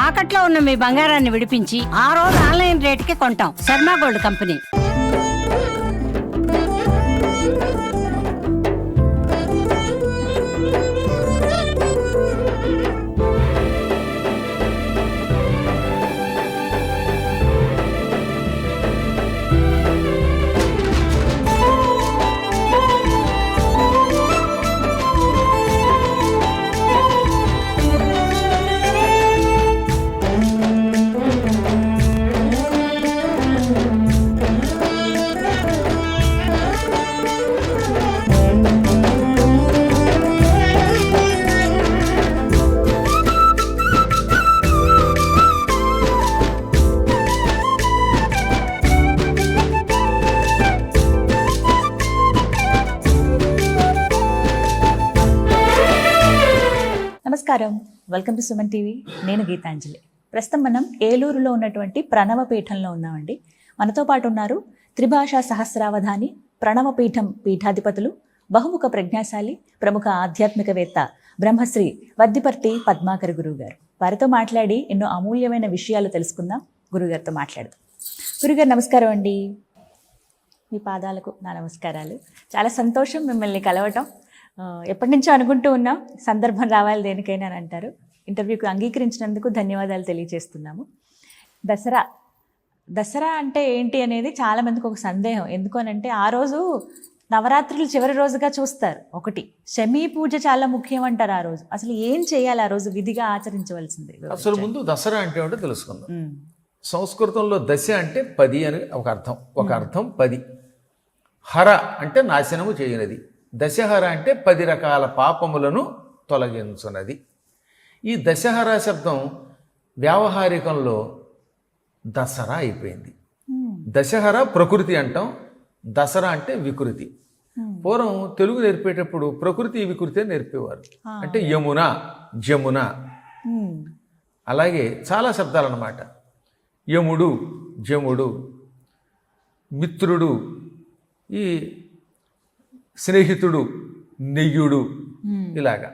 తాకట్లో ఉన్న మీ బంగారాన్ని విడిపించి ఆ రోజు ఆన్లైన్ రేటుకి కొంటాం. Sharma gold company. నమస్కారం, వెల్కమ్ టు సుమన్ టీవీ. నేను గీతాంజలి. ప్రస్తుతం మనం ఏలూరులో ఉన్నటువంటి ప్రణవపీఠంలో ఉన్నామండి. మనతో పాటు ఉన్నారు త్రిభాషా సహస్రావధాని, ప్రణవపీఠం పీఠాధిపతులు, బహుముఖ ప్రజ్ఞాశాలి, ప్రముఖ ఆధ్యాత్మికవేత్త బ్రహ్మశ్రీ వద్దిపర్తి పద్మాకర్ గురువు గారు. వారితో మాట్లాడి ఎన్నో అమూల్యమైన విషయాలు తెలుసుకుందాం. గురుగారితో మాట్లాడదాం. గురుగారు నమస్కారం అండి. మీ పాదాలకు నా నమస్కారాలు. చాలా సంతోషం మిమ్మల్ని కలవటం. ఎప్పటి నుంచో అనుకుంటూ ఉన్నాం, సందర్భం రావాలి దేనికైనా అని అంటారు. ఇంటర్వ్యూకి అంగీకరించినందుకు ధన్యవాదాలు తెలియజేస్తున్నాము. దసరా అంటే ఏంటి అనేది చాలామందికి ఒక సందేహం. ఎందుకనంటే ఆ రోజు నవరాత్రులు చివరి రోజుగా చూస్తారు. ఒకటి శమీ పూజ చాలా ముఖ్యం అంటారు. ఆ రోజు అసలు ఏం చేయాలి, ఆ రోజు విధిగా ఆచరించవలసింది? అసలు ముందు దసరా అంటే ఏంటో తెలుసుకుందాం. సంస్కృతంలో దశ అంటే 10 అని ఒక అర్థం 10. హర అంటే నాశనము చేయనది. దశహర అంటే 10 రకాల పాపములను తొలగించున్నది. ఈ దశహర శబ్దం వ్యావహారికంలో దసరా అయిపోయింది. దశహర ప్రకృతి అంటాం, దసరా అంటే వికృతి. పూర్వం తెలుగు నేర్పేటప్పుడు ప్రకృతి వికృతి అని నేర్పేవారు. అంటే యమున, జమున, అలాగే చాలా శబ్దాలు అన్నమాట. యముడు, జముడు, మిత్రుడు, ఈ స్నేహితుడు, నెయ్యుడు, ఇలాగా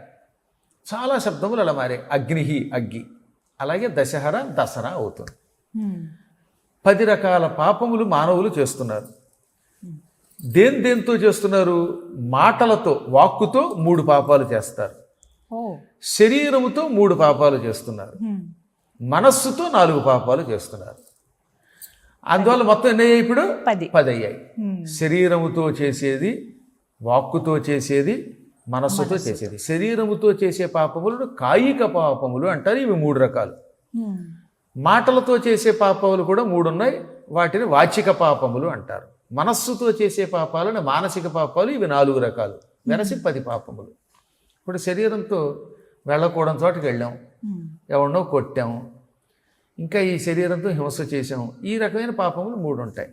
చాలా శబ్దములు అలా మారే. అగ్నిహి, అగ్గి. అలాగే దశహర దసరా అవుతుంది. 10 రకాల పాపములు మానవులు చేస్తున్నారు. దేంతో చేస్తున్నారు? మాటలతో, వాక్కుతో 3 పాపాలు చేస్తారు. శరీరముతో 3 పాపాలు చేస్తున్నారు. మనస్సుతో 4 పాపాలు చేస్తున్నారు. అందువల్ల మొత్తం ఎన్ని అయ్యాయి? ఇప్పుడు 10 అయ్యాయి. శరీరముతో చేసేది, వాక్కుతో చేసేది, మనస్సుతో చేసేది. శరీరముతో చేసే పాపములను కాయిక పాపములు అంటారు. ఇవి 3 రకాలు. మాటలతో చేసే పాపములు కూడా 3 ఉన్నాయి. వాటిని వాచిక పాపములు అంటారు. మనస్సుతో చేసే పాపాలను మానసిక పాపాలు. ఇవి 4 రకాలు. వెరసి 10 పాపములు. ఇప్పుడు శరీరంతో వెళ్ళకూడని చోటుకి వెళ్ళాం, ఎవరినో కొట్టాము, ఇంకా ఈ శరీరంతో హింస చేసాము. ఈ రకమైన పాపములు 3 ఉంటాయి.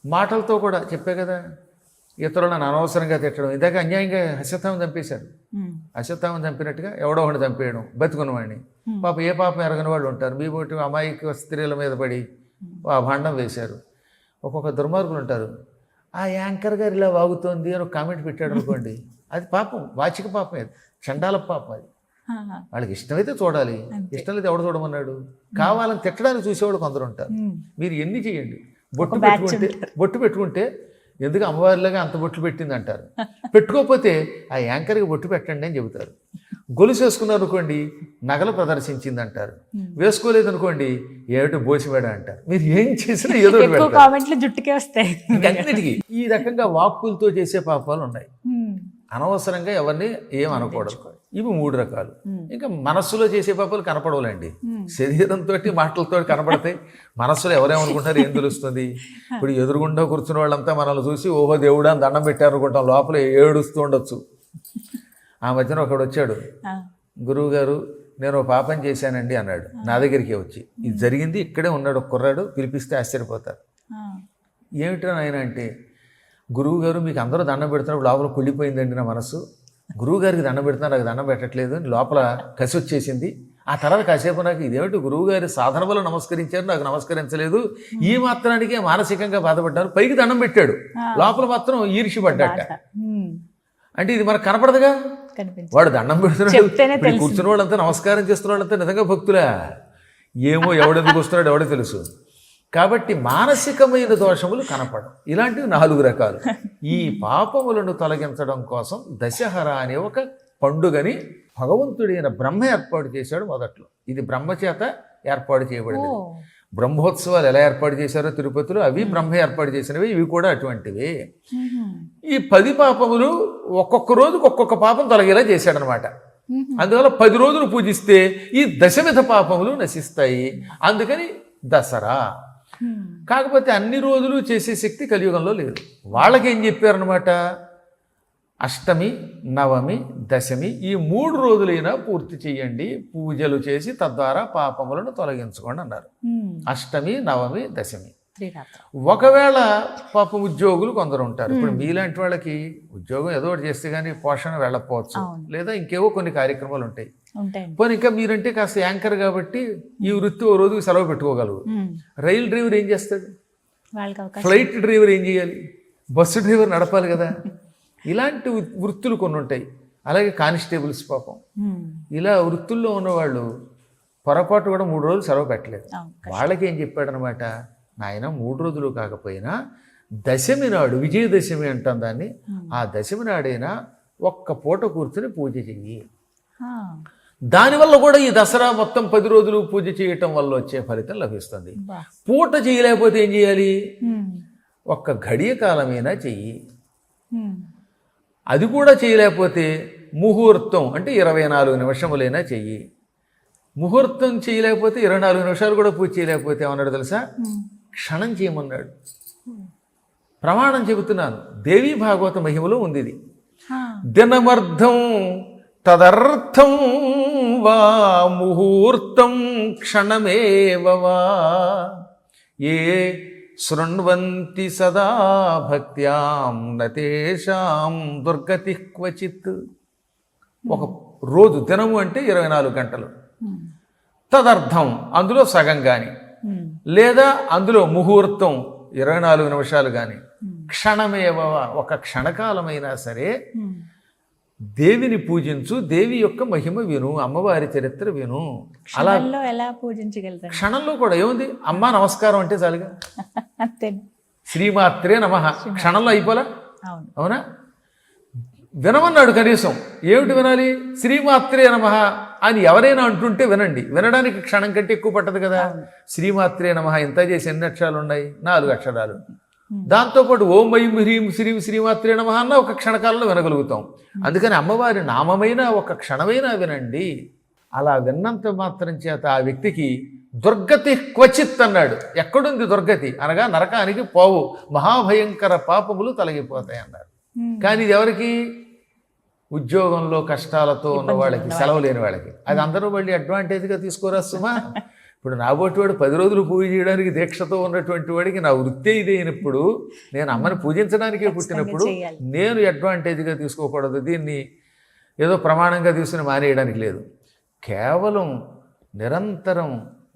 మాటలతో కూడా చెప్పే కదా, ఇతరులను అనవసరంగా తిట్టడం. ఇందాక అన్యాయంగా అశ్వత్థామని చంపేశారు. అశ్వత్థామని చంపినట్టుగా ఎవడో ఒకటి చంపేయడం, బతుకున్నవాడిని. పాప ఏ పాపం ఎరగని వాళ్ళు ఉంటారు. మీ బోటి అమాయక స్త్రీల మీద పడి ఆ భాండం వేశారు. ఒక్కొక్క దుర్మార్గులు ఉంటారు. ఆ యాంకర్ గారు ఇలా వాగుతోంది అని ఒక కామెంట్ పెట్టాడు అనుకోండి, అది పాపం, వాచిక పాపం, అది చండాల పాపం. అది వాళ్ళకి ఇష్టమైతే చూడాలి, ఇష్టం లేదు ఎవడు చూడమన్నాడు. కావాలని తిట్టడానికి చూసేవాడు కొందరు ఉంటారు. మీరు ఎన్ని చేయండి, బొట్టు పెట్టుకుంటే ఎందుకు అమ్మవారిలాగా అంత బొట్లు పెట్టింది అంటారు. పెట్టుకోకపోతే ఆ యాంకర్కి బొట్టు పెట్టండి అని చెబుతారు. గొలుసు వేసుకున్నారు అనుకోండి, నగలు ప్రదర్శించింది అంటారు. వేసుకోలేదు అనుకోండి, ఏమిటో బోసివాడ అంటారు. మీరు ఏం చేసినా ఏదో జుట్టుకే వస్తాయి. అన్నిటికీ ఈ రకంగా వాక్కులతో చేసే పాపాలు ఉన్నాయి. అనవసరంగా ఎవరిని ఏం అనకూడదు. ఇవి 3 రకాలు. ఇంకా మనస్సులో చేసే పాపాలు కనపడవులండి. శరీరంతో మాటలతో కనపడతాయి. మనస్సులో ఎవరేమనుకుంటారు, ఏం తెలుస్తుంది? ఇప్పుడు ఎదురుగుండా కూర్చున్న వాళ్ళంతా మనల్ని చూసి ఓహో దేవుడా అని దండం పెట్టారు అనుకుంటాం. లోపల ఏడుస్తూ ఉండొచ్చు. ఆ మధ్యన ఒకడు వచ్చాడు, గురువు గారు నేను పాపం చేశానండి అన్నాడు. నా దగ్గరికి వచ్చి ఇది జరిగింది, ఇక్కడే ఉన్నాడు ఒక కుర్రాడు, పిలిపిస్తే ఆశ్చర్యపోతారు. ఏమిటో ఆయన అంటే, గురువు గారు మీకు అందరూ దండం పెడుతున్నప్పుడు లోపల కుళ్ళిపోయిందండి నా మనసు. గురువు గారికి దండం పెడుతున్నారు, నాకు దండం పెట్టట్లేదు, లోపల కసి వచ్చేసింది. ఆ తర్వాత కాసేపు నాకు ఇదేమిటి గురువు గారి సాధన వల్ల నమస్కరించారు, నాకు నమస్కరించలేదు, ఈ మాత్రానికే మానసికంగా బాధపడ్డారు. పైకి దండం పెట్టాడు, లోపల మాత్రం ఈర్ష్య పడ్డాట. అంటే ఇది మనకు కనపడదుగా, కనిపించదు. వాడు దండం పెడుతున్నాడు, చెప్తేనే ఇప్పుడు కూర్చున్న వాళ్ళంతా నమస్కారం చేస్తున్న వాళ్ళంతా నిజంగా భక్తులా? ఏమో ఎవడెందుకు వస్తున్నాడు ఎవడో తెలుసు. కాబట్టి మానసికమైన దోషములు కనపడం. ఇలాంటివి 4 రకాలు. ఈ పాపములను తొలగించడం కోసం దశహర అనే ఒక పండుగని భగవంతుడైన బ్రహ్మ ఏర్పాటు చేశాడు మొదట్లో. ఇది బ్రహ్మ చేత ఏర్పాటు చేయబడింది. బ్రహ్మోత్సవాలు ఎలా ఏర్పాటు చేశారో తిరుపతిలో, అవి బ్రహ్మ ఏర్పాటు చేసినవి, ఇవి కూడా అటువంటివి. ఈ 10 పాపములు ఒక్కొక్క రోజుకు ఒక్కొక్క పాపం తొలగేలా చేశాడనమాట. అందువల్ల 10 రోజులు పూజిస్తే ఈ 10 పాపములు నశిస్తాయి. అందుకని దసరా. కాకపోతే అన్ని రోజులు చేసే శక్తి కలియుగంలో లేదు. వాళ్ళకేం చెప్పారనమాట, అష్టమి, నవమి, దశమి ఈ 3 రోజులైనా పూర్తి చేయండి, పూజలు చేసి తద్వారా పాపములను తొలగించుకోండి అన్నారు. అష్టమి, నవమి, దశమి. ఒకవేళ పాపం ఉద్యోగులు కొందరు ఉంటారు. ఇప్పుడు మీలాంటి వాళ్ళకి ఉద్యోగం ఏదో ఒకటి చేస్తే కానీ పోషణ వెళ్ళకపోవచ్చు, లేదా ఇంకేవో కొన్ని కార్యక్రమాలు ఉంటాయి. పోనీ ఇంకా మీరంటే కాస్త యాంకర్ కాబట్టి ఈ వృత్తి ఓ రోజుకి సెలవు పెట్టుకోగలరు. రైలు డ్రైవర్ ఏం చేస్తాడు? ఫ్లైట్ డ్రైవర్ ఏం చేయాలి? బస్సు డ్రైవర్ నడపాలి కదా. ఇలాంటి వృత్తులు కొన్ని ఉంటాయి. అలాగే కానిస్టేబుల్స్ పాపం. ఇలా వృత్తుల్లో ఉన్నవాళ్ళు పొరపాటు కూడా 3 రోజులు సెలవు పెట్టలేదు. వాళ్ళకి ఏం చెప్పాడనమాట, నాయన 3 రోజులు కాకపోయినా దశమి నాడు, విజయదశమి అంటాం దాన్ని, ఆ దశమి నాడైనా ఒక్క పూట కూర్చొని పూజ చెయ్యి. దానివల్ల కూడా ఈ దసరా మొత్తం 10 రోజులు పూజ చేయటం వల్ల వచ్చే ఫలితం లభిస్తుంది. పూట చేయలేకపోతే ఏం చేయాలి? ఒక్క ఘడియ కాలమైనా చెయ్యి. అది కూడా చేయలేకపోతే ముహూర్తం అంటే 24 నిమిషములైనా చెయ్యి. ముహూర్తం చేయలేకపోతే 24 నిమిషాలు కూడా పూజ చేయలేకపోతే ఏమన్నాడు తెలుసా? క్షణం చేయమన్నాడు. ప్రమాణం చెబుతున్నాను, దేవీ భాగవత మహిమలో ఉంది ఇది. దినమర్థం తదర్థం వా ముహూర్తం క్షణమేవ వా ఏ శృణ్వంతి సదా భక్త్యాం నతేషాం దుర్గతి క్వచిత్. ఒక రోజు, దినము అంటే 24 గంటలు, తదర్థం అందులో సగం కానీ, లేదా అందులో ముహూర్తం 24 నిమిషాలు కానీ, క్షణమేవ ఒక క్షణకాలమైనా సరే దేవిని పూజించు, దేవి యొక్క మహిమ విను, అమ్మవారి చరిత్ర విను. అలా ఎలా పూజించగలుగుతారు? క్షణంలో కూడా ఏముంది, అమ్మా నమస్కారం అంటే చాలుగా. శ్రీమాత్రే నమః క్షణంలో అయిపోలా? అవునా? వినమన్నాడు కనీసం. ఏమిటి వినాలి? శ్రీమాత్రే నమః అని ఎవరైనా అంటుంటే వినండి. వినడానికి క్షణం కంటే ఎక్కువ పట్టదు కదా. శ్రీమాత్రే నమః ఇంత చేసి ఎన్ని అక్షరాలు ఉన్నాయి? 4 అక్షరాలు. దాంతోపాటు ఓం ఐం హ్రీం శ్రీం శ్రీమాత్రే నమః అన్న ఒక క్షణకాలంలో వినగలుగుతాం. అందుకని అమ్మవారి నామమైన ఒక క్షణమైనా వినండి. అలా విన్నంత మాత్రం చేత ఆ వ్యక్తికి దుర్గతి క్వచిత్ అన్నాడు. ఎక్కడుంది దుర్గతి? అనగా నరకానికి పోవు, మహాభయంకర పాపములు తొలగిపోతాయి అన్నారు. కానీ ఇది ఎవరికి? ఉద్యోగంలో కష్టాలతో ఉన్న వాళ్ళకి, సెలవు లేని వాళ్ళకి. అది అందరూ మళ్ళీ అడ్వాంటేజ్గా తీసుకోరా సుమా. ఇప్పుడు నాబోటి వాడు 10 రోజులు పూజ చేయడానికి దీక్షతో ఉన్నటువంటి వాడికి నా వృత్తి ఇది అయినప్పుడు, నేను అమ్మని పూజించడానికే పుట్టినప్పుడు నేను అడ్వాంటేజ్గా తీసుకోకూడదు. దీన్ని ఏదో ప్రమాణంగా తీసుకుని మానేయడానికి లేదు. కేవలం నిరంతరం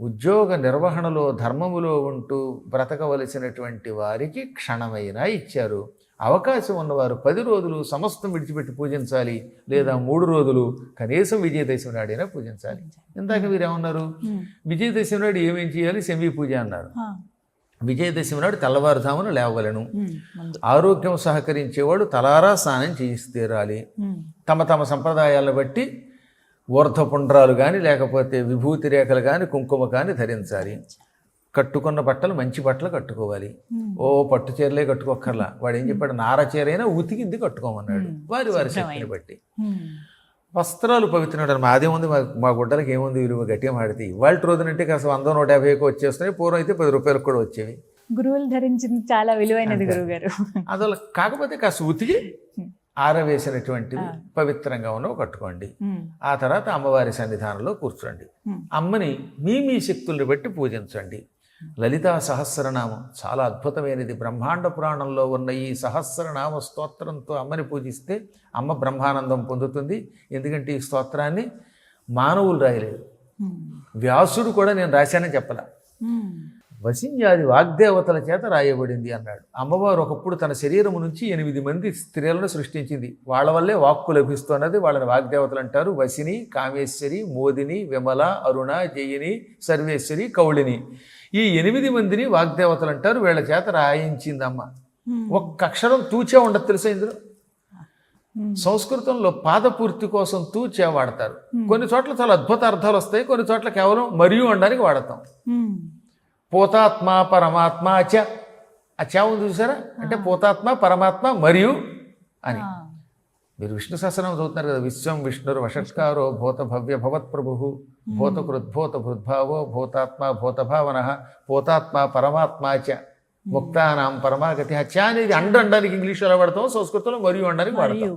ఉద్యోగ నిర్వహణలో ధర్మములో ఉంటూ బ్రతకవలసినటువంటి వారికి క్షణమైనా ఇచ్చారు. అవకాశం ఉన్నవారు 10 రోజులు సమస్తం విడిచిపెట్టి పూజించాలి, లేదా 3 రోజులు కనీసం విజయదశమి నాడైనా పూజించాలి. ఇందాక మీరు ఏమన్నారు? విజయదశమి నాడు ఏమేం చేయాలి? శమీ పూజ అన్నారు. విజయదశమి నాడు తెల్లవారుజామున లేవలను. ఆరోగ్యం సహకరించేవాడు తలారా స్నానం చేసి తీరాలి. తమ తమ సంప్రదాయాలను బట్టి ఊర్ధ్వపుండ్రాలు కానీ, లేకపోతే విభూతి రేఖలు కానీ, కుంకుమ కానీ ధరించాలి. కట్టుకున్న బట్టలు మంచి బట్టలు కట్టుకోవాలి. ఓ పట్టు చీరలే కట్టుకోక్కర్లా. వాడు ఏం చెప్పాడు? నార చీరైనా ఉతికింది కట్టుకోమన్నాడు, వారి వారి శక్తిని బట్టి. వస్త్రాలు పవిత్రనాడు. మాదేముంది, మా గుడ్డలకి ఏముంది విలువ, గట్టిగా మాడితే ఇవాళ రోజునంటే కాస్త 100, 150 వచ్చేస్తున్నాయి. పూర్వం అయితే 10 రూపాయలకు కూడా వచ్చేవి. గురువులు ధరించింది చాలా విలువైనది గురువు గారు. అసలు కాకపోతే కాస్త ఉతికి ఆరవేసినటువంటిది పవిత్రంగా ఉన్నవి కట్టుకోండి. ఆ తర్వాత అమ్మవారి సన్నిధానంలో కూర్చోండి. అమ్మని మీ శక్తుల్ని బట్టి పూజించండి. లలితా సహస్రనామం చాలా అద్భుతమైనది. బ్రహ్మాండ పురాణంలో ఉన్న ఈ సహస్రనామ స్తోత్రంతో అమ్మని పూజిస్తే అమ్మ బ్రహ్మానందం పొందుతుంది. ఎందుకంటే ఈ స్తోత్రాన్ని మానవులు రాయలేదు, వ్యాసుడు కూడా నేను రాశానని చెప్పలా. వసిన్యాది వాగ్దేవతల చేత రాయబడింది అన్నాడు. అమ్మవారు ఒకప్పుడు తన శరీరము నుంచి 8 మంది స్త్రీలను సృష్టించింది. వాళ్ళ వల్లే వాక్కు లభిస్తున్నది. వాళ్ళని వాగ్దేవతలు అంటారు. వసిని, కామేశ్వరి, మోదిని, విమల, అరుణ, జయిని, సర్వేశ్వరి, కౌళిని. ఈ 8 మందిని వాగ్దేవతలు అంటారు. వీళ్ళ చేత రాయించిందమ్మ. ఒక్క అక్షరం తూచే ఉండదు తెలుసా ఇందులో. సంస్కృతంలో పాదపూర్తి కోసం తూచే వాడతారు. కొన్ని చోట్ల చాలా అద్భుత అర్థాలు వస్తాయి, కొన్ని చోట్ల కేవలం మరియు అనడానికి వాడతాం. పోతాత్మ పరమాత్మ చ, ఆ చ ఉంది చూసారా, అంటే పోతాత్మ పరమాత్మ మరియు అని. మీరు విష్ణు సహస్రనామం చదువుతున్నారు కదా. విశ్వం విష్ణుర్ వషట్కారో భూత భవ్య భవత్ ప్రభు భూత కృద్భూత భృద్భావో భూతాత్మ భూతభావన పోతాత్మ పరమాత్మ చ ముక్తానాం పరమాగతి. చ అనేది అండడానికి ఇంగ్లీష్లో ఎలా వాడతాం, సంస్కృతంలో మరియు అనడానికి వాడతాం.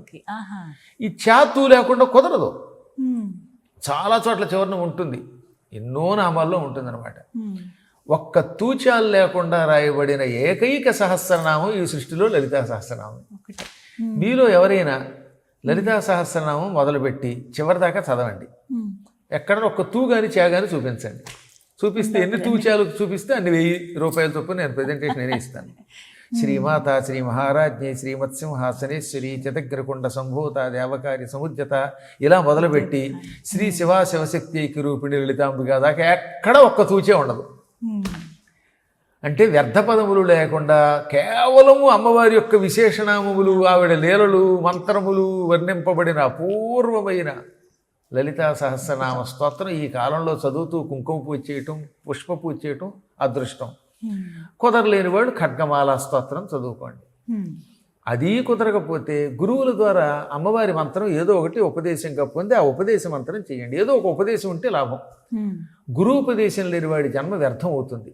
ఈ చాతూ లేకుండా కుదరదు. చాలా చోట్ల చివరిన ఉంటుంది, ఎన్నో నామాల్లో ఉంటుందన్నమాట. ఒక్క తూచాలు లేకుండా రాయబడిన ఏకైక సహస్రనామం ఈ సృష్టిలో లలితా సహస్రనామం. మీలో ఎవరైనా లలితా సహస్రనామం మొదలుపెట్టి చివరిదాకా చదవండి. ఎక్కడ ఒక్క తూ గాని చా గాని చూపించండి. చూపిస్తే ఎన్ని తూచాలు చూపిస్తే అన్ని 1000 రూపాయల చొప్పున నేను ప్రజెంటేషన్ నేనే ఇస్తాను. శ్రీమాత శ్రీ మహారాజ్ఞి శ్రీమత్సింహాసనేశ్వరి చతగ్రకుండ సంభూత దేవకారి సముద్యత ఇలా మొదలుపెట్టి శ్రీ శివ శివశక్తి రూపిణి లలితాంబిక దాకా ఎక్కడ ఒక్క తూచే ఉండదు. అంటే వ్యర్థ పదములు లేకుండా కేవలము అమ్మవారి యొక్క విశేషనామములు, ఆవిడ లీలలు, మంత్రములు వర్ణింపబడిన అపూర్వమైన లలితా సహస్రనామ స్తోత్రం ఈ కాలంలో చదువుతూ కుంకుమ పూజ చేయటం, పుష్ప పూజ చేయటం అదృష్టం. కుదరలేని వాడు ఖడ్గమాల స్తోత్రం చదువుకోండి. అది కుదరకపోతే గురువుల ద్వారా అమ్మవారి మంత్రం ఏదో ఒకటి ఉపదేశంగా పొంది ఆ ఉపదేశ మంత్రం చేయండి. ఏదో ఒక ఉపదేశం ఉంటే లాభం. గురువుపదేశం లేని వాడి జన్మ వ్యర్థం అవుతుంది.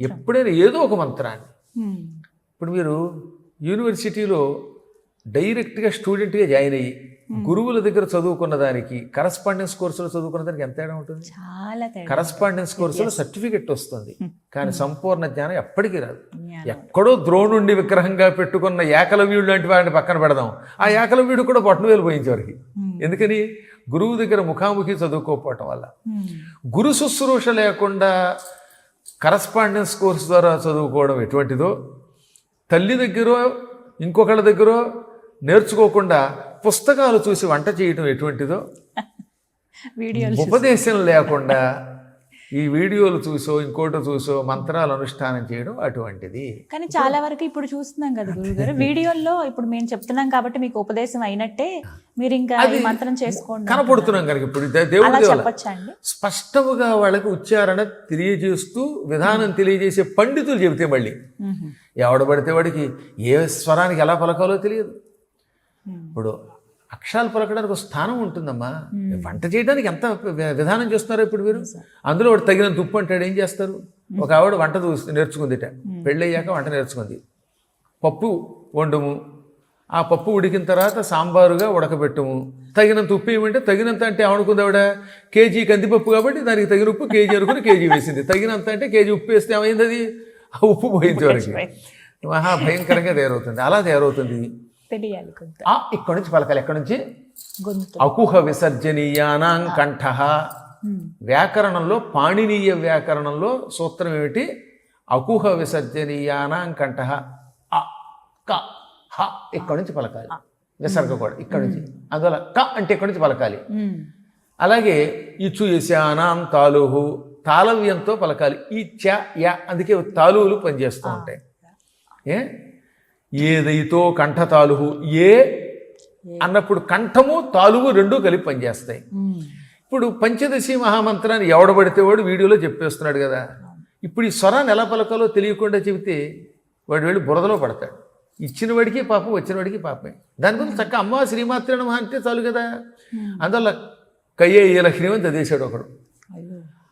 ఎప్పుడైనా ఏదో ఒక మంత్రాన్ని. ఇప్పుడు మీరు యూనివర్సిటీలో డైరెక్ట్గా స్టూడెంట్గా జాయిన్ అయ్యి గురువుల దగ్గర చదువుకున్న దానికి కరస్పాండెన్స్ కోర్సులో చదువుకున్న దానికి ఎంత తేడా ఉంటుంది? కరస్పాండెన్స్ కోర్సులో సర్టిఫికెట్ వస్తుంది, కానీ సంపూర్ణ జ్ఞానం ఎప్పటికీ రాదు. ఎక్కడో ద్రోణుండి విగ్రహంగా పెట్టుకున్న ఏకలవ్యుడు లాంటి వాడిని పక్కన పెడదాం. ఆ ఏకలవ్యుడు కూడా బొట్టనవేలు పోయించేవారికి. ఎందుకని? గురువు దగ్గర ముఖాముఖి చదువుకోకపోవటం వల్ల. గురు శుశ్రూష లేకుండా కరస్పాండెన్స్ కోర్సు ద్వారా చదువుకోవడం ఎటువంటిదో, తల్లి దగ్గర ఇంకొకళ్ళ దగ్గర నేర్చుకోకుండా పుస్తకాలు చూసి వంట చేయటం ఎటువంటిదో, ఉపదేశం లేకుండా ఈ వీడియోలు చూసో ఇంకోటి చూసో మంత్రాలు అనుష్ఠానం చేయడం అటువంటిది. కానీ చాలా వరకు ఇప్పుడు చూస్తున్నాం కదా గురుగారు, వీడియోల్లో ఇప్పుడు మేము చెప్తున్నాం కాబట్టి మీకు ఉపదేశం అయినట్టే, మీరు ఇంకా మంత్రం చేసుకోండి కనపడుతున్నాం కనుక ఇప్పుడు దేవుడు స్పష్టముగా వాళ్ళకి ఉచ్చారణ తెలియజేస్తూ విధానం తెలియజేసే పండితులు చెబితే మళ్ళీ ఎవడబడితే వాడికి ఏ స్వరానికి ఎలా పలకాలో తెలియదు. ఇప్పుడు అక్షరాలు పలకడానికి ఒక స్థానం ఉంటుందమ్మా. వంట చేయడానికి ఎంత విధానం చేస్తున్నారో ఇప్పుడు మీరు. అందులో వాడు తగినంత ఉప్పు అంటాడు, ఏం చేస్తారు? ఒక ఆవిడ వంట నేర్చుకుందిట, పెళ్ళయ్యాక వంట నేర్చుకుంది. పప్పు వండుము, ఆ పప్పు ఉడికిన తర్వాత సాంబారుగా ఉడకబెట్టము, తగినంత ఉప్పు ఏమంటే తగినంత అంటే ఏమనుకుంది ఆవిడ? కేజీ కందిపప్పు కాబట్టి దానికి తగిన ఉప్పు కేజీ అనుకుని కేజీ వేసింది. తగినంత అంటే కేజీ ఉప్పు వేస్తే ఏమైంది? అది ఆ ఉప్పు పోయింది వరకు మహా భయంకరంగా తయారవుతుంది. అలా తయారవుతుంది. ఇక్కడి నుంచి పలకాలి. ఎక్కడి నుంచి? అకుహ విసర్జనీయానాం కంఠ. వ్యాకరణంలో పాణినీయ వ్యాకరణంలో సూత్రం ఏమిటి? అకుహ విసర్జనీయానాం కంఠ. అ క హ ఇక్కడి నుంచి పలకాలి. విసర్గ కూడా ఇక్కడి నుంచి. అందువల్ల క అంటే ఇక్కడి నుంచి పలకాలి. అలాగే ఇచు యశానాం తాలుహు, తాళవ్యంతో పలకాలి. ఈ చ యా, అందుకే తాలువులు పనిచేస్తూ ఉంటాయి. ఏదైతో కంఠ తాలుహు, ఏ అన్నప్పుడు కంఠము తాలువు రెండూ కలిపి పనిచేస్తాయి. ఇప్పుడు పంచదశి మహామంత్రాన్ని ఎవడబడితే వాడు వీడియోలో చెప్పేస్తున్నాడు కదా. ఇప్పుడు ఈ స్వరాన్ని ఎలా పలకాలో తెలియకుండా చెబితే వాడు వెళ్ళి బురదలో పడతాడు. ఇచ్చిన వాడికి పాపం, వచ్చిన వాడికి పాపమే. దాని గురించి చక్కగా అమ్మ శ్రీమాత్రే నమః అంటే చాలు కదా. అందువల్ల కయ్యే ఏ లక్ష్మీ అని చదివేశాడు ఒకడు.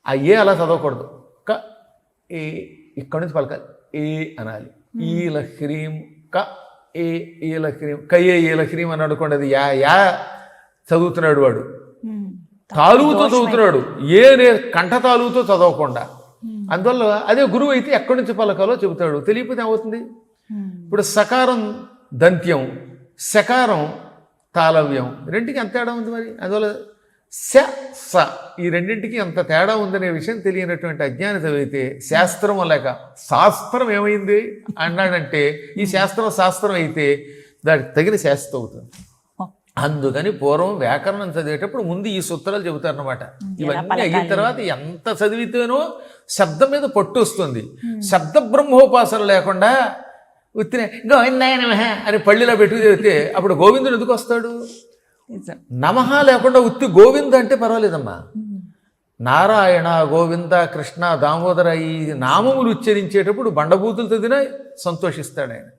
ఆ ఏ అలా చదవకూడదు. క ఏ ఇక్కడి నుంచి పలకాలి. ఏ అనాలి. ఈ లహ్రీం క ఏ ఏలహ్రీం, కయ్యే ఏలహ్రీం అని అనుకోండి. అది యా యా చదువుతున్నాడు వాడు, తాలువుతో చదువుతున్నాడు. కంఠ తాలువుతో చదవకుండా. అందువల్ల అదే గురువు అయితే ఎక్కడి నుంచి పలకాలో చెబుతాడు. తెలియకపోతే ఏమవుతుంది? ఇప్పుడు సకారం దంత్యం, శకారం తాళవ్యం, రెండుకి ఎంత తేడా ఉంది మరి. అందువల్ల శ స ఈ రెండింటికి ఎంత తేడా ఉందనే విషయం తెలియనటువంటి అజ్ఞాని చదివితే శాస్త్రం లేక శాస్త్రం ఏమైంది అన్నాడంటే ఈ శాస్త్రం అయితే దానికి తగిన శాస్త్రం అవుతుంది. అందుకని పూర్వం వ్యాకరణం చదివేటప్పుడు ముందు ఈ సూత్రాలు చెబుతారనమాట. ఇవన్నీ అయిన తర్వాత ఎంత చదివితేనో శబ్దం మీద పట్టు వస్తుంది. శబ్ద బ్రహ్మోపాసన లేకుండా ఉత్తినే గోవిందాయ నమః అని పళ్ళిలో పెట్టుకు చదివితే అప్పుడు గోవిందుడు ఎందుకు వస్తాడు? నమః లేకుండా ఉత్తి గోవింద అంటే పర్వాలేదమ్మా. నారాయణ, గోవింద, కృష్ణ, దామోదర ఈ నామములు ఉచ్చరించేటప్పుడు బండబూతులు చదివినా సంతోషిస్తాడు ఆయన.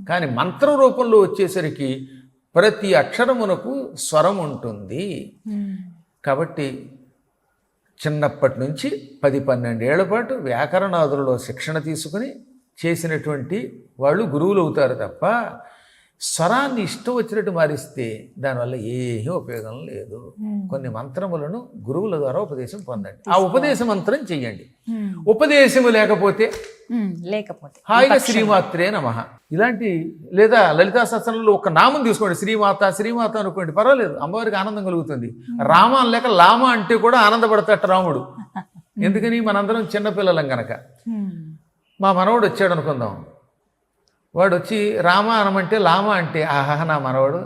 కానీ మంత్ర రూపంలో వచ్చేసరికి ప్రతి అక్షరమునకు స్వరం ఉంటుంది. కాబట్టి చిన్నప్పటి నుంచి 10-12 ఏళ్ల పాటు వ్యాకరణాదులలో శిక్షణ తీసుకుని చేసినటువంటి వాళ్ళు గురువులు అవుతారు తప్ప స్వరాన్ని ఇష్టం వచ్చినట్టు మారిస్తే దానివల్ల ఏమీ ఉపయోగం లేదు. కొన్ని మంత్రములను గురువుల ద్వారా ఉపదేశం పొందండి, ఆ ఉపదేశ మంత్రం చెయ్యండి. ఉపదేశము లేకపోతే హాయిగా శ్రీమాత్రే నమః ఇలాంటి లేదా లలితా సహస్రంలో ఒక నామం తీసుకోండి, శ్రీమాత అనుకోండి, పర్వాలేదు, అమ్మవారికి ఆనందం కలుగుతుంది. రామ లేక లామ అంటే కూడా ఆనందపడతాట రాముడు. ఎందుకని? మనందరం చిన్నపిల్లలం గనక. మా మనవడు వచ్చాడు అనుకుందాం, వాడు వచ్చి రామ అనమంటే లామ అంటే ఆహా నా మనవాడు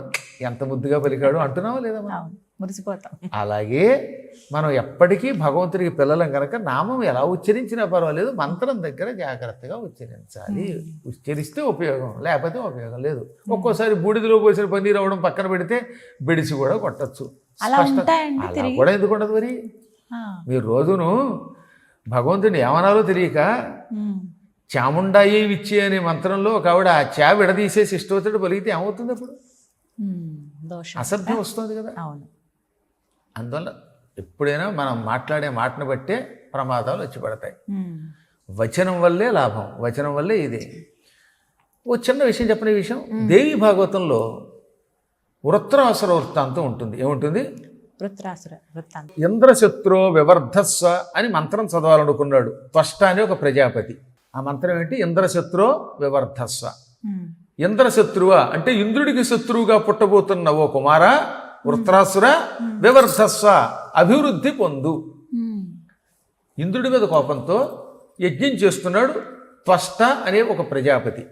ఎంత ముద్దుగా పలికాడు అంటున్నావా లేదా? మురిసిపోతాం. అలాగే మనం ఎప్పటికీ భగవంతుడికి పిల్లలం కనుక నామం ఎలా ఉచ్చరించినా పర్వాలేదు, మంత్రం దగ్గర జాగ్రత్తగా ఉచ్చరించాలి. ఉచ్చరిస్తే ఉపయోగం, లేకపోతే ఉపయోగం లేదు. ఒక్కోసారి బూడిదలో పోసిన పన్నీరు అవ్వడం పక్కన పెడితే బెడిసి కూడా కొట్టచ్చు. అలా కూడా ఎందుకు ఉండదు? మరి మీరు రోజును భగవంతుడిని ఏమనాలో తెలియక చాముండాయి విచ్చి అనే మంత్రంలో ఒక ఆవిడ ఆ చా విడదీసేసి ఇష్టవచ్చుడు పలిగితే ఏమవుతుంది? అప్పుడు అసభ్యం వస్తుంది కదా. అందువల్ల ఎప్పుడైనా మనం మాట్లాడే మాటను బట్టే ప్రమాదాలు వచ్చి పడతాయి. వచనం వల్లే లాభం, వచనం వల్లే ఇదే. ఓ చిన్న విషయం చెప్పిన విషయం, దేవి భాగవతంలో వృత్రాసుర వృత్తాంతం ఉంటుంది. ఏముంటుంది? వృత్రాసుర వృత్తాంతం. ఇంద్రశత్రో వివర్ధస్వ అని మంత్రం చదవాలనుకున్నాడు త్వష్ట అనే ఒక ప్రజాపతి. ఆ మంత్రం ఏంటి? ఇంద్రశత్రో వివర్ధస్వ. ఇంద్రశత్రువ అంటే ఇంద్రుడికి శత్రువుగా పుట్టబోతున్న ఓ కుమారా వృత్రాసుర వివర్ధస్వ అభివృద్ధి పొందు. ఇంద్రుడి మీద కోపంతో యజ్ఞం చేస్తున్నాడు త్వష్ట అనే ఒక ప్రజాపతి.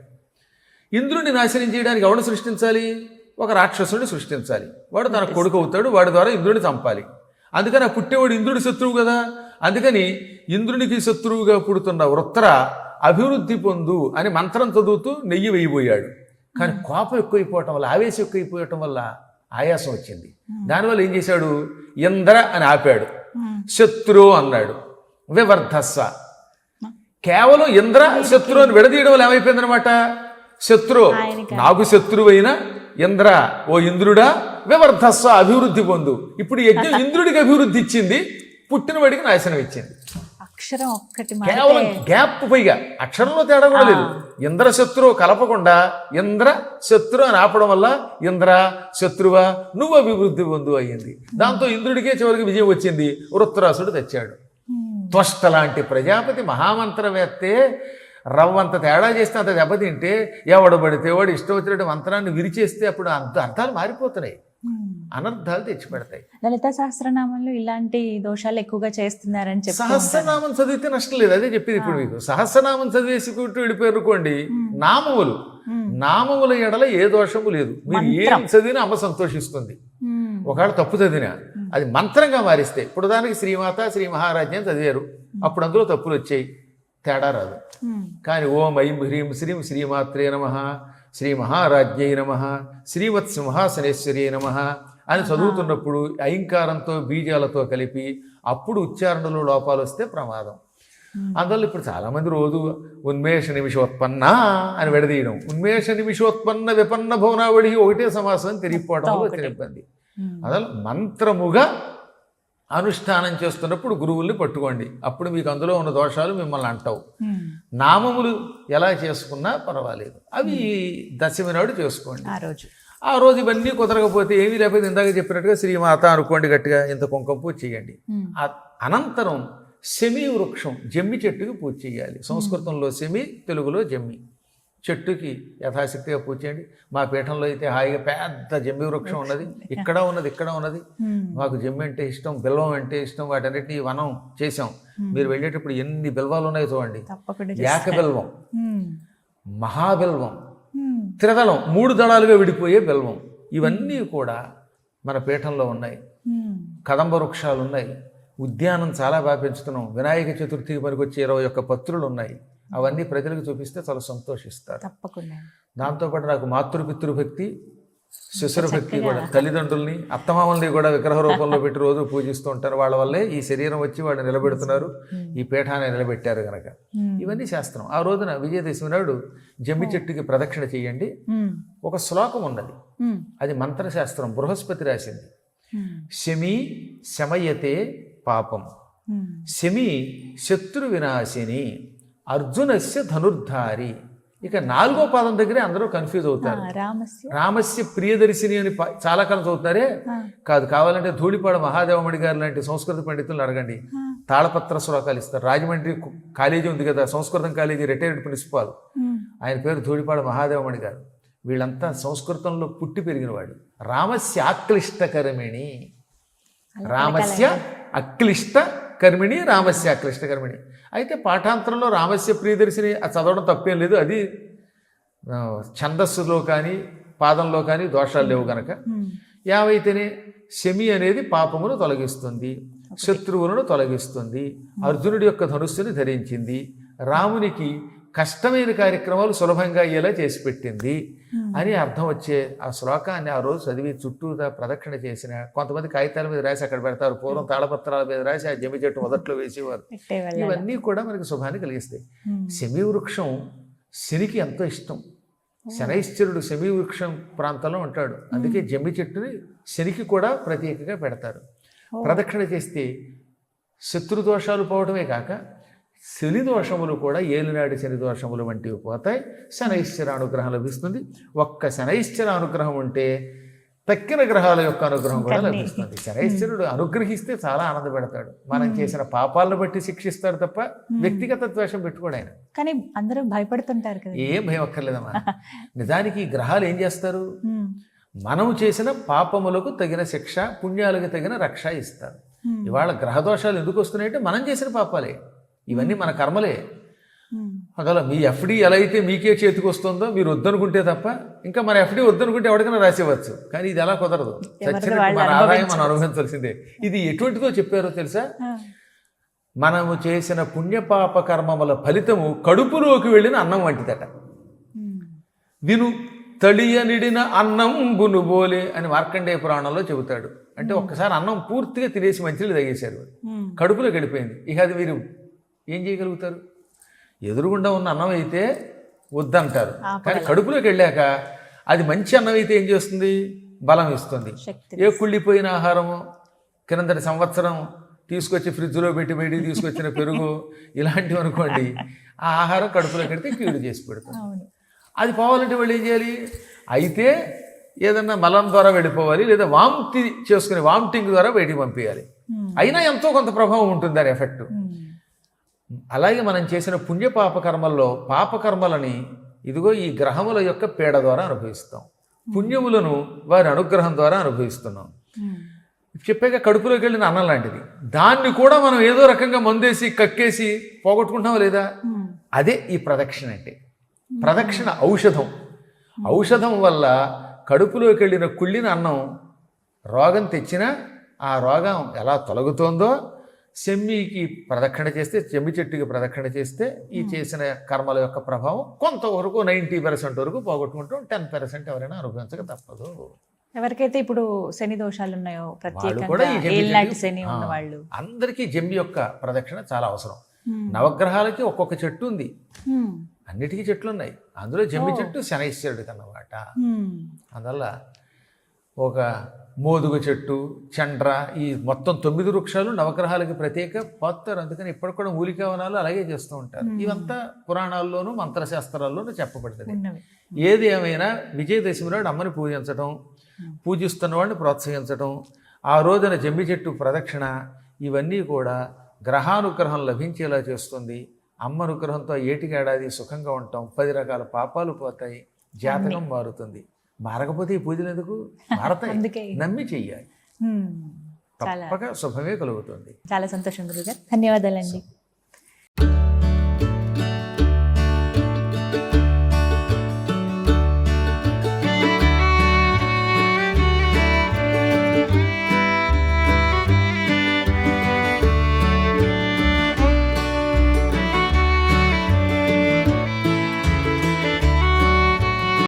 ఇంద్రుడిని నాశనం చేయడానికి ఎవరిని సృష్టించాలి? ఒక రాక్షసుడిని సృష్టించాలి. వాడు తన కొడుకు అవుతాడు, వాడి ద్వారా ఇంద్రుడిని చంపాలి. అందుకని ఆ పుట్టేవాడు ఇంద్రుడి శత్రువు కదా. అందుకని ఇంద్రునికి శత్రువుగా పుడుతున్న వృత్ర అభివృద్ధి పొందు అని మంత్రం చదువుతూ నెయ్యి వేయబోయాడు. కానీ కోపం ఎక్కువైపోవటం వల్ల, ఆవేశం ఎక్కువైపోవటం వల్ల ఆయాసం వచ్చింది. దానివల్ల ఏం చేశాడు? ఇంద్ర అని ఆపాడు, శత్రు అన్నాడు, వివర్ధస్వ. కేవలం ఇంద్ర శత్రు అని విడదీయడం వల్ల ఏమైపోయిందనమాట? శత్రు నాకు శత్రువైన ఇంద్ర, ఓ ఇంద్రుడా వివర్ధస్వ అభివృద్ధి పొందు. ఇప్పుడు యజ్ఞం ఇంద్రుడికి అభివృద్ధి ఇచ్చింది, పుట్టినవాడికి నాశనం ఇచ్చింది. అక్షరం ఒక్కటి కేవలం గ్యాప్, పైగా అక్షరంలో తేడా కూడా లేదు. ఇంద్ర శత్రు కలపకుండా ఇంద్ర శత్రు అని ఆపడం వల్ల ఇంద్ర శత్రువా నువ్వు అభివృద్ధి పొందు అయ్యింది. దాంతో ఇంద్రుడికే చివరికి విజయం వచ్చింది, వృత్రాసుడు తెచ్చాడు. త్వష్ట లాంటి ప్రజాపతి మహామంత్రవేత్తే రవ్వంత తేడా చేస్తే అంత దెబ్బతింటే ఎవడు పడితే వాడు ఇష్టం వచ్చినట్టు మంత్రాన్ని విరిచేస్తే అప్పుడు అర్థాలు మారిపోతున్నాయి, అనర్థాలు తెచ్చిపెడతాయి. లలితా సహస్రనామంలో ఇలాంటి దోషాలు ఎక్కువగా చేస్తున్నారని చెప్పి సహస్రనామం చదివితే నష్టం లేదు, అదే చెప్పింది ఇప్పుడు మీకు. సహస్రనామం చదివేసుకుంటూ వెళ్ళిపోయారుకోండి, నామముల ఎడల ఏ దోషము లేదు. మీరు ఏం చదివినా అమ్మ సంతోషిస్తుంది. ఒకవేళ తప్పు చదివినా అది మంత్రంగా మారిస్తే, ఇప్పుడు దానికి శ్రీమాత శ్రీ మహారాజ్యం చదివారు, అప్పుడు అందులో తప్పులు వచ్చాయి, తేడా రాదు. కానీ ఓం ఐం హ్రీం శ్రీం శ్రీమాత్రే నమః, శ్రీ మహారాజ్ఞై నమః, శ్రీమత్ సింహాసనేశ్వరీ నమః అని చదువుతున్నప్పుడు ఐంకారంతో బీజాలతో కలిపి అప్పుడు ఉచ్చారణలో లోపాలు వస్తే ప్రమాదం. అందువల్ల ఇప్పుడు చాలామంది రోజు ఉన్మేష నిమిషోత్పన్న అని విడదీయడం, ఉన్మేష నిమిషోత్పన్న విపన్న భువనావళి ఒకటే సమాసం తిరిగిపోవడం వల్ల వచ్చిన ఇబ్బంది. అందువల్ల మంత్రముగా అనుష్ఠానం చేస్తున్నప్పుడు గురువుల్ని పట్టుకోండి, అప్పుడు మీకు అందులో ఉన్న దోషాలు మిమ్మల్ని అంటావు. నామములు ఎలా చేసుకున్నా పర్వాలేదు, అవి దశమి నాడు చేసుకోండి. ఆ రోజు ఇవన్నీ కుదరకపోతే ఏమీ లేకపోతే ఇందాక చెప్పినట్టుగా శ్రీమాత అనుకోండి, గట్టిగా ఇంత కుంకుమ పూజ చేయండి. అనంతరం శమి వృక్షం, జమ్మి చెట్టుకి పూజ చేయాలి. సంస్కృతంలో శమి, తెలుగులో జమ్మి చెట్టుకి యథాశక్తిగా పూజ చేయండి. మా పీఠంలో అయితే హాయిగా పెద్ద జమ్మి వృక్షం ఉన్నది, ఇక్కడ ఉన్నది. మాకు జమ్మి అంటే ఇష్టం, బిల్వం అంటే ఇష్టం, వాటన్నిటిని వనం చేసాం. మీరు వెళ్ళేటప్పుడు ఎన్ని బిల్వాలు ఉన్నాయో చూడండి. ఏక బిల్వం, మహాబిల్వం, త్రిదళం, 3 దళాలుగా విడిపోయే బిల్వం, ఇవన్నీ కూడా మన పీఠంలో ఉన్నాయి. కదంబ వృక్షాలు ఉన్నాయి. ఉద్యానం చాలా బాగా పెంచుతున్నాం. వినాయక చతుర్థికి పనికొచ్చే 21 పత్రులు ఉన్నాయి. అవన్నీ ప్రజలకు చూపిస్తే చాలా సంతోషిస్తారు. తప్పకుండా. దాంతోపాటు నాకు మాతృపితృభక్తి, శిశురభక్తి కూడా, తల్లిదండ్రుల్ని అత్తమామల్ని కూడా విగ్రహ రూపంలో పెట్టి రోజు పూజిస్తూ ఉంటారు. వాళ్ళ వల్లే ఈ శరీరం వచ్చి వాళ్ళు నిలబెడుతున్నారు, ఈ పీఠాన్ని నిలబెట్టారు కనుక. ఇవన్నీ శాస్త్రం. ఆ రోజున విజయదశమి నాడు జమ్మి చెట్టుకి ప్రదక్షిణ చేయండి. ఒక శ్లోకం ఉన్నది, అది మంత్రశాస్త్రం, బృహస్పతి రాసింది. శమీ శమయతే పాపం, శమి శత్రు వినాశిని, అర్జునస్య ధనుర్ధారి. ఇక 4వ పాదం దగ్గరే అందరూ కన్ఫ్యూజ్ అవుతారు. రామస్య ప్రియదర్శిని అని చాలా కాలం చదువుతున్నారే, కాదు. కావాలంటే ధూళిపాడ మహాదేవమణి గారు లాంటి సంస్కృత పండితులను అడగండి, తాళపత్ర శ్లోకాలు ఇస్తారు. రాజమండ్రి కాలేజీ ఉంది కదా, సంస్కృతం కాలేజీ, రిటైర్డ్ ప్రిన్సిపాల్, ఆయన పేరు ధూళిపాడ మహాదేవమణి గారు. వీళ్ళంతా సంస్కృతంలో పుట్టి పెరిగిన వాడు. రామస్య ఆక్లిష్టకర్మిణి, రామస్య అక్లిష్ట కర్మిణి, రామస్య అక్లిష్ట కర్మిణి. అయితే పాఠాంతరంలో రామస్య ప్రియదర్శిని అది చదవడం తప్పేం లేదు. అది ఛందస్సులో కానీ పాదంలో కానీ దోషాలు లేవు గనక. యావైతేనే శమి అనేది పాపమును తొలగిస్తుంది, శత్రువులను తొలగిస్తుంది, అర్జునుడి యొక్క ధనుస్సుని ధరించింది, రామునికి కష్టమైన కార్యక్రమాలు సులభంగా అయ్యేలా చేసి పెట్టింది అని అర్థం వచ్చే ఆ శ్లోకాన్ని ఆ రోజు చదివి చుట్టూతా ప్రదక్షిణ చేసిన, కొంతమంది కాగితాల మీద రాసి అక్కడ పెడతారు, పూర్వం తాళపత్రాల మీద రాసి ఆ జమ్మి చెట్టు మొదట్లో వేసేవారు. ఇవన్నీ కూడా మనకి శుభాన్ని కలిగిస్తాయి. శమీ వృక్షం శనికి ఎంతో ఇష్టం. శనైశ్చరుడు శమీ వృక్షం ప్రాంతంలో ఉంటాడు, అందుకే జమ్మి చెట్టుని శనికి కూడా ప్రత్యేకంగా పెడతారు. ప్రదక్షిణ చేస్తే శత్రుదోషాలు పోవడమే కాక శని దోషములు కూడా, ఏలినాటి శని దోషములు వంటివి పోతాయి. శనైశ్చర అనుగ్రహం లభిస్తుంది. ఒక్క శనైశ్చర అనుగ్రహం ఉంటే తక్కిన గ్రహాల యొక్క అనుగ్రహం కూడా లభిస్తుంది. శనైశ్వరుడు అనుగ్రహిస్తే చాలా ఆనందపెడతాడు. మనం చేసిన పాపాలను బట్టి శిక్షిస్తాడు తప్ప వ్యక్తిగత ద్వేషం పెట్టుకోడు ఆయన. కానీ అందరూ భయపడుతుంటారు కదా. ఏం భయం అక్కర్లేదమ్మా. నిజానికి ఈ గ్రహాలు ఏం చేస్తారు, మనం చేసిన పాపములకు తగిన శిక్ష, పుణ్యాలకు తగిన రక్ష ఇస్తారు. ఇవాళ గ్రహదోషాలు ఎందుకు వస్తున్నాయంటే మనం చేసిన పాపాలే. ఇవన్నీ మన కర్మలే. అసలు మీ ఎఫ్డి ఎలా అయితే మీకే చేతికి వస్తుందో మీరు వద్దనుకుంటే తప్ప, ఇంకా మన ఎఫ్డి వద్దనుకుంటే ఎవరికైనా రాసేవచ్చు. కానీ ఇది ఎలా కుదరదు. చచ్చినట్టు మన ఆదాయం మనం అనుభవించాల్సిందే. ఇది ఎటువంటిదో చెప్పారో తెలుసా? మనము చేసిన పుణ్యపాప కర్మముల ఫలితము కడుపులోకి వెళ్ళిన అన్నం వంటిదట. విను తళియనిడిన అన్నం బునుబోలే అని మార్కండేయ పురాణంలో చెబుతాడు. అంటే ఒక్కసారి అన్నం పూర్తిగా తినేసి మంచినీళ్ళు తాగేశారు, కడుపులోకి వెళ్ళిపోయింది. ఇక అది మీరు ఏం చేయగలుగుతారు? ఎదురుగుండా ఉన్న అన్నం అయితే వద్దంటారు, కానీ కడుపులోకి వెళ్ళాక అది మంచి అన్నం అయితే ఏం చేస్తుంది? బలం ఇస్తుంది. ఏ కుళ్ళిపోయిన ఆహారము కిందటి సంవత్సరం తీసుకొచ్చి ఫ్రిడ్జ్లో పెట్టి బయటికి తీసుకొచ్చిన పెరుగు ఇలాంటివి అనుకోండి, ఆ ఆహారం కడుపులోకి వెళ్తే కీడు చేసి పెడుతుంది. అది పోవాలంటే వాళ్ళు ఏం చేయాలి? అయితే ఏదన్నా మలం ద్వారా వెళ్ళిపోవాలి, లేదా వాంతి చేసుకుని వామిటింగ్ ద్వారా బయటికి పంపించాలి. అయినా ఎంతో కొంత ప్రభావం ఉంటుంది దాని ఎఫెక్ట్. అలాగే మనం చేసిన పుణ్యపాప కర్మల్లో పాపకర్మలని ఇదిగో ఈ గ్రహముల యొక్క పీడ ద్వారా అనుభవిస్తాం, పుణ్యములను వారి అనుగ్రహం ద్వారా అనుభవిస్తున్నాం. చెప్పాక కడుపులోకి వెళ్ళిన అన్నం లాంటిది, దాన్ని కూడా మనం ఏదో రకంగా మందేసి కక్కేసి పోగొట్టుకుంటాం లేదా? అదే ఈ ప్రదక్షిణ అంటే. ప్రదక్షిణ ఔషధం. ఔషధం వల్ల కడుపులోకి వెళ్ళిన కుళ్ళిన అన్నం రోగం తెచ్చినా ఆ రోగం ఎలా తొలగుతోందో, సెమ్మికి ప్రదక్షిణ చేస్తే, చెమ్మి చెట్టుకి ప్రదక్షిణ చేస్తే ఈ చేసిన కర్మల యొక్క ప్రభావం కొంతవరకు 90% వరకు పోగొట్టుకుంటాం. 10% ఎవరైనా అనుభవించక తప్పదు. ఎవరికైతే ఇప్పుడు శని దోషాలు ఉన్నాయో, ప్రత్యేకంగా శని ఉన్న వాళ్ళు అందరికీ జమ్మి యొక్క ప్రదక్షిణ చాలా అవసరం. నవగ్రహాలకి ఒక్కొక్క చెట్టు ఉంది, అన్నిటికీ చెట్లు ఉన్నాయి. అందులో జమ్మి చెట్టు శనైశ్వరుడికి అన్నమాట. అందువల్ల ఒక మోదుగు చెట్టు, చండ్ర, ఈ మొత్తం 9 వృక్షాలు నవగ్రహాలకి ప్రత్యేక పోతారు. అందుకని ఇప్పటికి కూడా మూలికావనాలు అలాగే చేస్తూ ఉంటారు. ఇవంతా పురాణాల్లోనూ మంత్రశాస్త్రాల్లోనూ చెప్పబడుతుంది. ఏది ఏమైనా విజయదశమి నాడు అమ్మని పూజించడం, పూజిస్తున్న వాడిని ప్రోత్సహించడం, ఆ రోజున జమ్మి చెట్టు ప్రదక్షిణ, ఇవన్నీ కూడా గ్రహానుగ్రహం లభించేలా చేస్తుంది. అమ్మ అనుగ్రహంతో ఏటికేడాది సుఖంగా ఉంటాం, 10 రకాల పాపాలు పోతాయి, జాతకం మారుతుంది. మారకపోతే ఈ పూజలు ఎందుకు మారతాయి? అందుకే. నమ్మి చెయ్యాలి, చాలా తప్పక శుభమే కలుగుతుంది. చాలా సంతోషం గురుగారు, ధన్యవాదాలండి.